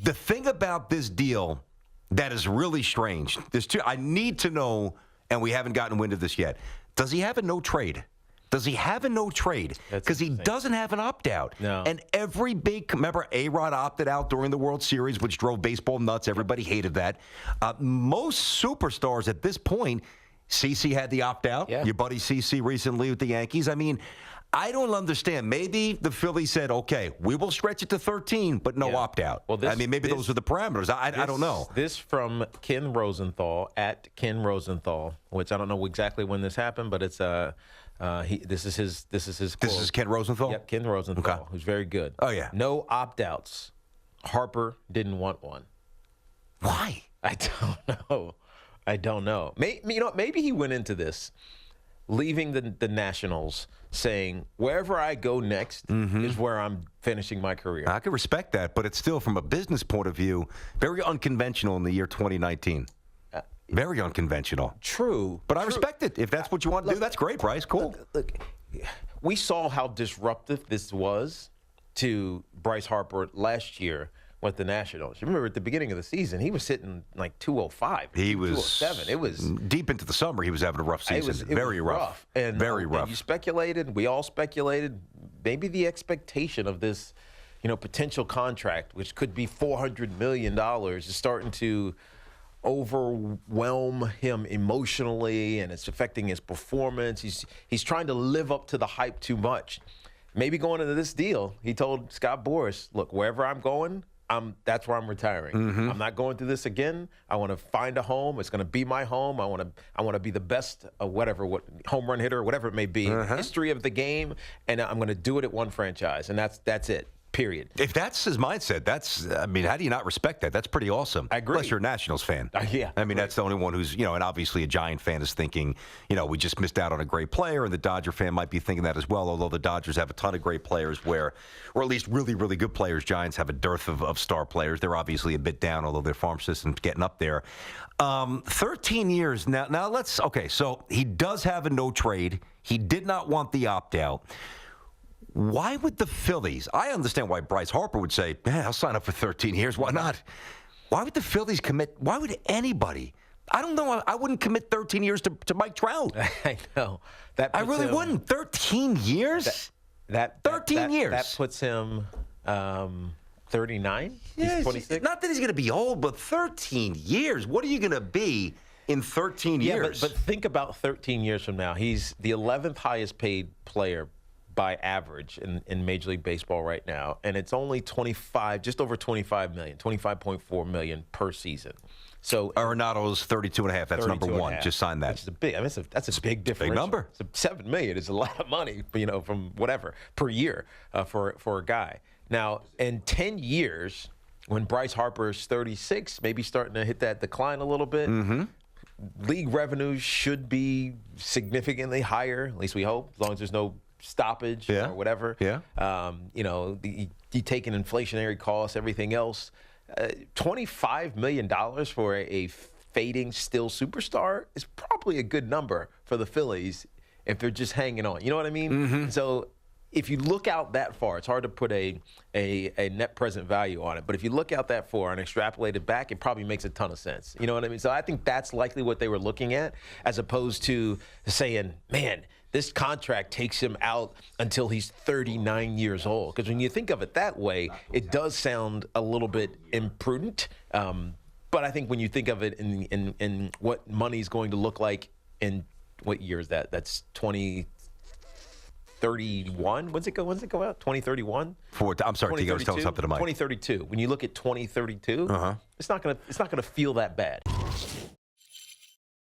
The thing about this deal that is really strange, I need to know, and we haven't gotten wind of this yet. Does he have a no trade? Does he have a no trade? Because he doesn't have an opt-out. No. And every remember, A-Rod opted out during the World Series, which drove baseball nuts. Everybody hated that. Most superstars at this point, CeCe had the opt-out. Yeah. Your buddy CeCe recently with the Yankees. I mean, I don't understand. Maybe the Phillies said, okay, we will stretch it to 13, but no opt-out. Well, maybe those are the parameters. I don't know. This from Ken Rosenthal, at Ken Rosenthal, which I don't know exactly when this happened, but it's this is his quote. This is Ken Rosenthal? Yep, Ken Rosenthal, who's very good. Oh, yeah. No opt-outs. Harper didn't want one. Why? I don't know. Maybe he went into this leaving the Nationals saying, wherever I go next is where I'm finishing my career. I can respect that, but it's still, from a business point of view, very unconventional in the year 2019. Very unconventional. True. But I respect it. If that's what you want to do, that's great, Bryce. Cool. Look, we saw how disruptive this was to Bryce Harper last year with the Nationals. You remember at the beginning of the season, he was hitting like 205. He was 207. It was deep into the summer. He was having a rough season. It very was rough. And, very rough. And you speculated. We all speculated. Maybe the expectation of this, potential contract, which could be $400 million, is starting to overwhelm him emotionally, and it's affecting his performance. He's trying to live up to the hype too much. Maybe going into this deal, he told Scott Boras, look, wherever I'm going, that's where I'm retiring. I'm not going through this again. I want to find a home. It's going to be my home. I want to be the best what home run hitter, whatever it may be, history of the game, and I'm going to do it at one franchise, and that's it. Period. If that's his mindset, how do you not respect that? That's pretty awesome. I agree. Unless you're a Nationals fan. Yeah. That's the only one who's, and obviously a Giant fan is thinking, we just missed out on a great player, and the Dodger fan might be thinking that as well, although the Dodgers have a ton of great players or at least really, really good players. Giants have a dearth of star players. They're obviously a bit down, although their farm system's getting up there. 13 years. Now so he does have a no trade. He did not want the opt-out. Why would the Phillies? I understand why Bryce Harper would say, I'll sign up for 13 years. Why not? Why would the Phillies commit? Why would anybody? I don't know. I wouldn't commit 13 years to Mike Trout. I know. I really wouldn't. 13 years? 13 years. That puts him 39? Yeah, he's 26? Not that he's going to be old, but 13 years. What are you going to be in 13 years? But think about 13 years from now. He's the 11th highest paid player by average in Major League Baseball right now, and it's only just over 25 million, 25.4 million per season. So Arenado's 32.5. That's number one. Just sign that. Which is that's a big difference. Big number. $7 million is a lot of money, from whatever per year for a guy. Now, in 10 years, when Bryce Harper is 36, maybe starting to hit that decline a little bit. League revenues should be significantly higher. At least we hope, as long as there's no stoppage or whatever. Yeah. You take in inflationary costs, everything else. $25 million for a fading still superstar is probably a good number for the Phillies if they're just hanging on. You know what I mean? So if you look out that far, it's hard to put a net present value on it. But if you look out that far and extrapolate it back, it probably makes a ton of sense. You know what I mean? So I think that's likely what they were looking at, as opposed to saying, man, this contract takes him out until he's 39 years old. Because when you think of it that way, it does sound a little bit imprudent. But I think when you think of it in what money's going to look like in what year is that? That's 2031. When's it go out? 2031? I'm sorry, Tiki, I was telling something to Mike. 2032. When you look at 2032, it's not gonna feel that bad.